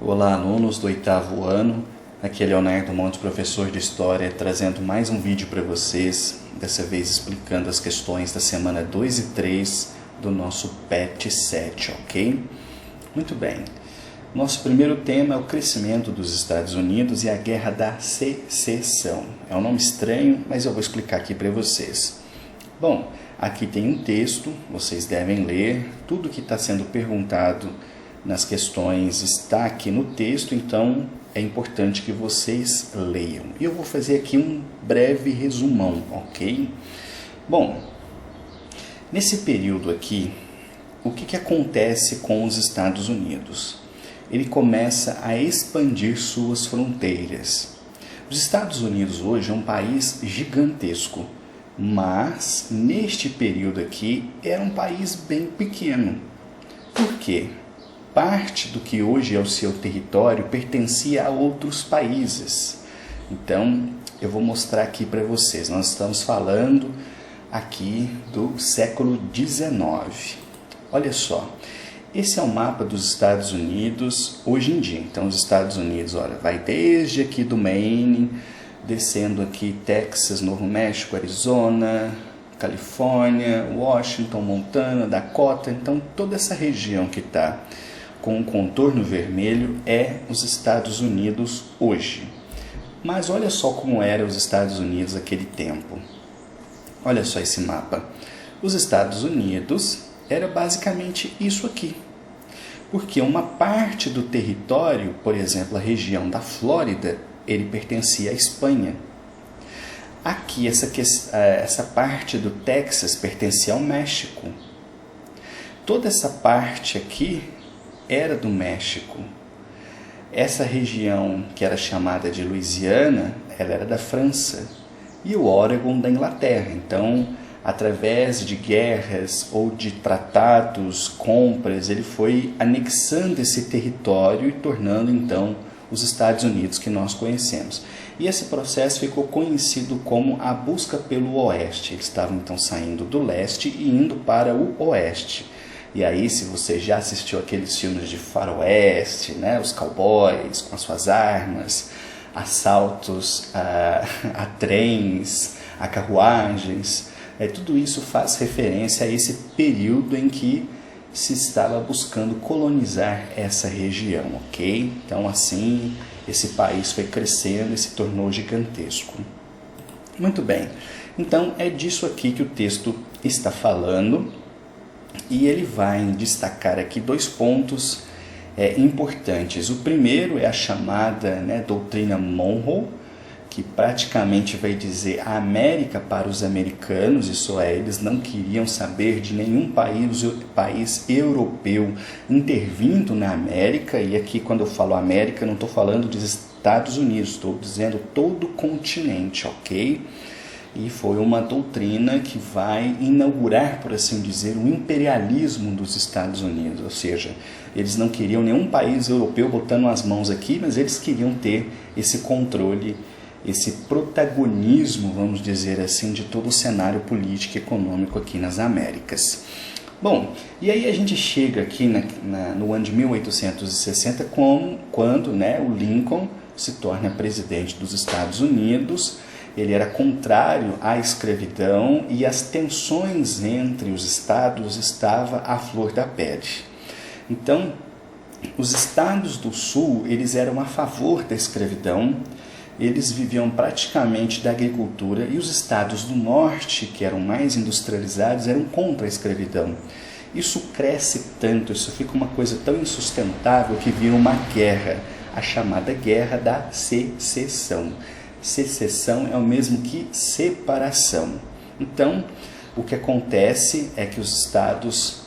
Olá, alunos do 8º ano. Aqui é Leonardo Montes, professor de História, trazendo mais um vídeo para vocês, dessa vez explicando as questões da semana 2 e 3 do nosso PET 7, ok? Muito bem. Nosso primeiro tema é o crescimento dos Estados Unidos e a Guerra da Secessão. É um nome estranho, mas eu vou explicar aqui para vocês. Bom, aqui tem um texto, vocês devem ler. Tudo que está sendo perguntado nas questões está aqui no texto, então é importante que vocês leiam. E eu vou fazer aqui um breve resumão, ok? Bom, nesse período aqui, o que acontece com os Estados Unidos? Ele começa a expandir suas fronteiras. Os Estados Unidos hoje é um país gigantesco, mas neste período aqui era um país bem pequeno. Por quê? Parte do que hoje é o seu território pertencia a outros países. Então, eu vou mostrar aqui para vocês. Nós estamos falando aqui do século XIX. Olha só, esse é o mapa dos Estados Unidos hoje em dia. Então, os Estados Unidos, olha, vai desde aqui do Maine, descendo aqui Texas, Novo México, Arizona, Califórnia, Washington, Montana, Dakota. Então, toda essa região que está com o contorno vermelho é os Estados Unidos hoje. Mas olha só como eram os Estados Unidos naquele tempo. Olha só esse mapa. Os Estados Unidos era basicamente isso aqui. Porque uma parte do território, por exemplo, a região da Flórida, ele pertencia à Espanha. Aqui, essa parte do Texas pertencia ao México. Toda essa parte aqui era do México. Essa região que era chamada de Louisiana, ela era da França. E o Oregon da Inglaterra. Então, através de guerras ou de tratados, compras, ele foi anexando esse território e tornando então os Estados Unidos que nós conhecemos. E esse processo ficou conhecido como a busca pelo oeste. Eles estavam então saindo do leste e indo para o oeste. E aí, se você já assistiu aqueles filmes de faroeste, né, os cowboys com as suas armas, assaltos a trens, a carruagens, tudo isso faz referência a esse período em que se estava buscando colonizar essa região, ok? Então, assim, esse país foi crescendo e se tornou gigantesco. Muito bem, então é disso aqui que o texto está falando. E ele vai destacar aqui dois pontos importantes. O primeiro é a chamada doutrina Monroe, que praticamente vai dizer a América para os americanos, isso é, eles não queriam saber de nenhum país europeu intervindo na América. E aqui, quando eu falo América, não estou falando dos Estados Unidos, estou dizendo todo o continente, ok? E foi uma doutrina que vai inaugurar, por assim dizer, o imperialismo dos Estados Unidos. Ou seja, eles não queriam nenhum país europeu botando as mãos aqui, mas eles queriam ter esse controle, esse protagonismo, vamos dizer assim, de todo o cenário político e econômico aqui nas Américas. Bom, e aí a gente chega aqui no ano de 1860, quando o Lincoln se torna presidente dos Estados Unidos. Ele era contrário à escravidão e as tensões entre os estados estavam à flor da pele. Então, os estados do sul, eles eram a favor da escravidão, eles viviam praticamente da agricultura, e os estados do norte, que eram mais industrializados, eram contra a escravidão. Isso cresce tanto, isso fica uma coisa tão insustentável que vira uma guerra, a chamada Guerra da Secessão. Secessão é o mesmo que separação. Então, o que acontece é que os estados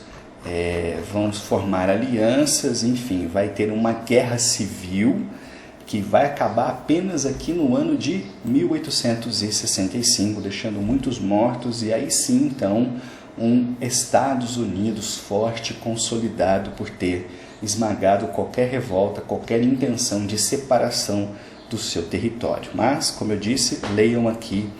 vão formar alianças, enfim, vai ter uma guerra civil que vai acabar apenas aqui no ano de 1865, deixando muitos mortos, e aí sim, então, um Estados Unidos forte, consolidado por ter esmagado qualquer revolta, qualquer intenção de separação do seu território. Mas, como eu disse, leiam aqui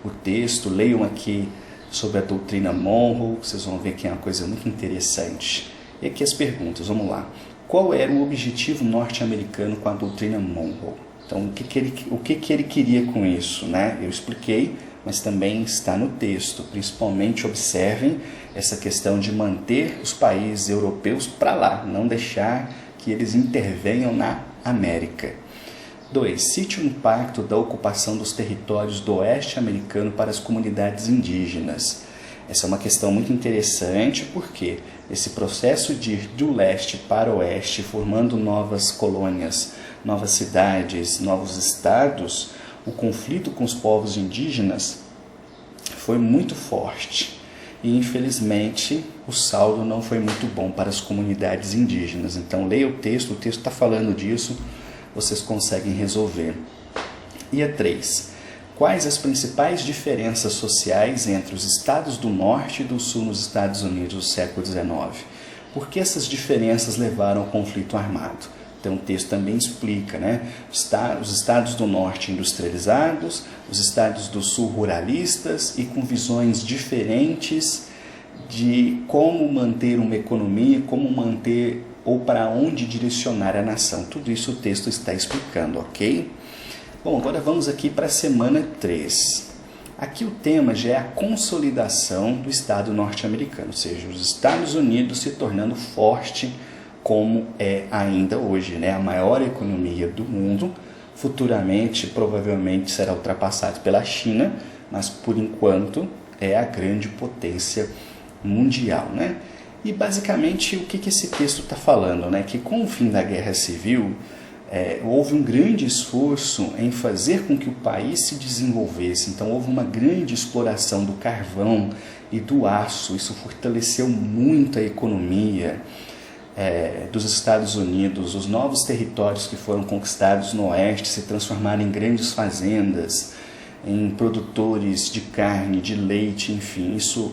o texto, leiam aqui sobre a doutrina Monroe, vocês vão ver que é uma coisa muito interessante. E aqui as perguntas, vamos lá. qual era o objetivo norte-americano com a doutrina Monroe. Então, o que ele queria com isso, né? Eu expliquei, mas também está no texto. Principalmente observem essa questão de manter os países europeus para lá, não deixar que eles intervenham na América. 2. Cite o impacto da ocupação dos territórios do oeste americano para as comunidades indígenas. Essa é uma questão muito interessante porque esse processo de ir do leste para o oeste, formando novas colônias, novas cidades, novos estados, o conflito com os povos indígenas foi muito forte. E infelizmente o saldo não foi muito bom para as comunidades indígenas. Então leia o texto está falando disso, vocês conseguem resolver. E a 3. Quais as principais diferenças sociais entre os estados do norte e do sul nos Estados Unidos do século XIX? Por que essas diferenças levaram ao conflito armado? Então o texto também explica, né? Os estados do norte industrializados, os estados do sul ruralistas e com visões diferentes de como manter uma economia, como manter ou para onde direcionar a nação. Tudo isso o texto está explicando, ok? Bom, agora vamos aqui para a semana 3. Aqui o tema já é a consolidação do Estado norte-americano, ou seja, os Estados Unidos se tornando forte como é ainda hoje, né? A maior economia do mundo, futuramente provavelmente será ultrapassado pela China, mas por enquanto é a grande potência mundial, né? E basicamente o que esse texto está falando, né? Que com o fim da Guerra Civil houve um grande esforço em fazer com que o país se desenvolvesse. Então houve uma grande exploração do carvão e do aço. Isso fortaleceu muito a economia dos Estados Unidos. Os novos territórios que foram conquistados no oeste se transformaram em grandes fazendas, em produtores de carne, de leite, enfim, isso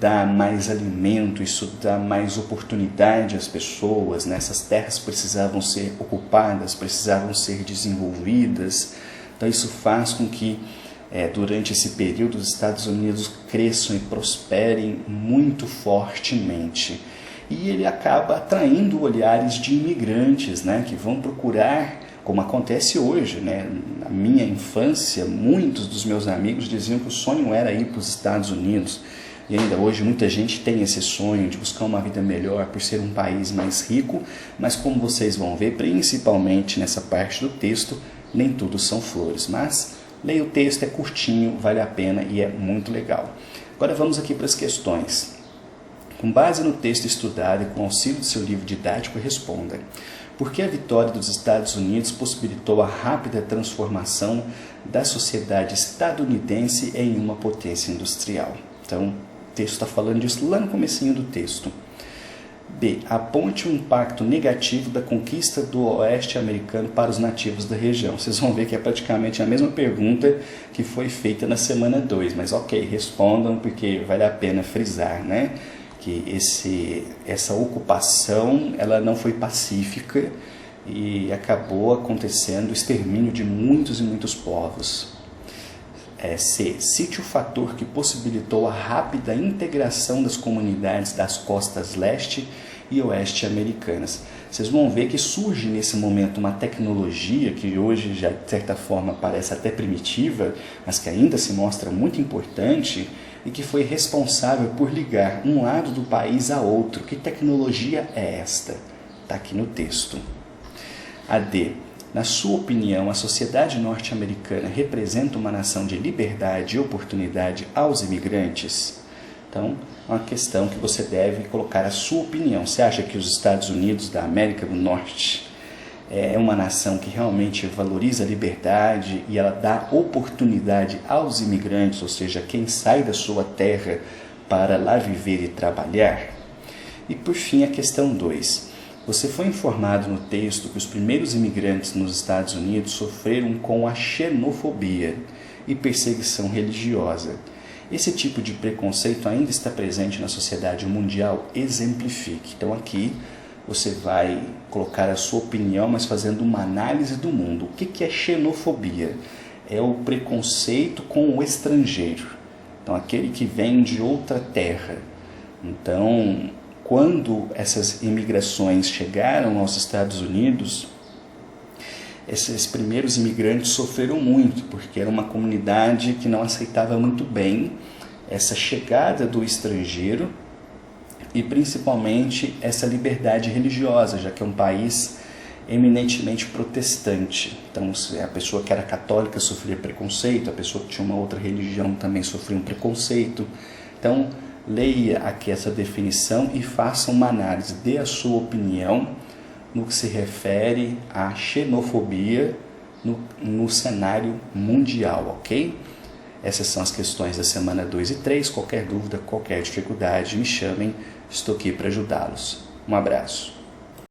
dá mais alimento, isso dá mais oportunidade às pessoas, né? Essas terras precisavam ser ocupadas, precisavam ser desenvolvidas. Então isso faz com que durante esse período os Estados Unidos cresçam e prosperem muito fortemente. E ele acaba atraindo olhares de imigrantes, né? Que vão procurar, como acontece hoje, né? Na minha infância, muitos dos meus amigos diziam que o sonho era ir para os Estados Unidos. E ainda hoje muita gente tem esse sonho de buscar uma vida melhor por ser um país mais rico, mas como vocês vão ver, principalmente nessa parte do texto, nem tudo são flores. Mas leia o texto, é curtinho, vale a pena e é muito legal. Agora vamos aqui para as questões. Com base no texto estudado e com auxílio do seu livro didático, responda: por que a vitória dos Estados Unidos possibilitou a rápida transformação da sociedade estadunidense em uma potência industrial? Então, o texto está falando disso lá no comecinho do texto. B. Aponte o impacto negativo da conquista do oeste americano para os nativos da região. Vocês vão ver que é praticamente a mesma pergunta que foi feita na semana 2, mas ok, respondam porque vale a pena frisar, né? Que essa ocupação ela não foi pacífica e acabou acontecendo o extermínio de muitos e muitos povos. C. Cite o fator que possibilitou a rápida integração das comunidades das costas leste e oeste americanas. Vocês vão ver que surge nesse momento uma tecnologia que hoje já de certa forma parece até primitiva, mas que ainda se mostra muito importante e que foi responsável por ligar um lado do país a outro. Que tecnologia é esta? Está aqui no texto. A D. Na sua opinião, a sociedade norte-americana representa uma nação de liberdade e oportunidade aos imigrantes? Então, é uma questão que você deve colocar a sua opinião. Você acha que os Estados Unidos da América do Norte é uma nação que realmente valoriza a liberdade e ela dá oportunidade aos imigrantes, ou seja, quem sai da sua terra para lá viver e trabalhar? E por fim, a questão 2. Você foi informado no texto que os primeiros imigrantes nos Estados Unidos sofreram com a xenofobia e perseguição religiosa. Esse tipo de preconceito ainda está presente na sociedade mundial? Exemplifique. Então aqui você vai colocar a sua opinião, mas fazendo uma análise do mundo. O que é xenofobia? É o preconceito com o estrangeiro. Então aquele que vem de outra terra. Então quando essas imigrações chegaram aos Estados Unidos, esses primeiros imigrantes sofreram muito, porque era uma comunidade que não aceitava muito bem essa chegada do estrangeiro e principalmente essa liberdade religiosa, já que é um país eminentemente protestante. Então, a pessoa que era católica sofria preconceito, a pessoa que tinha uma outra religião também sofria um preconceito. Então, leia aqui essa definição e faça uma análise, dê a sua opinião no que se refere à xenofobia no cenário mundial, ok? Essas são as questões da semana 2 e 3. Qualquer dúvida, qualquer dificuldade, me chamem, estou aqui para ajudá-los. Um abraço.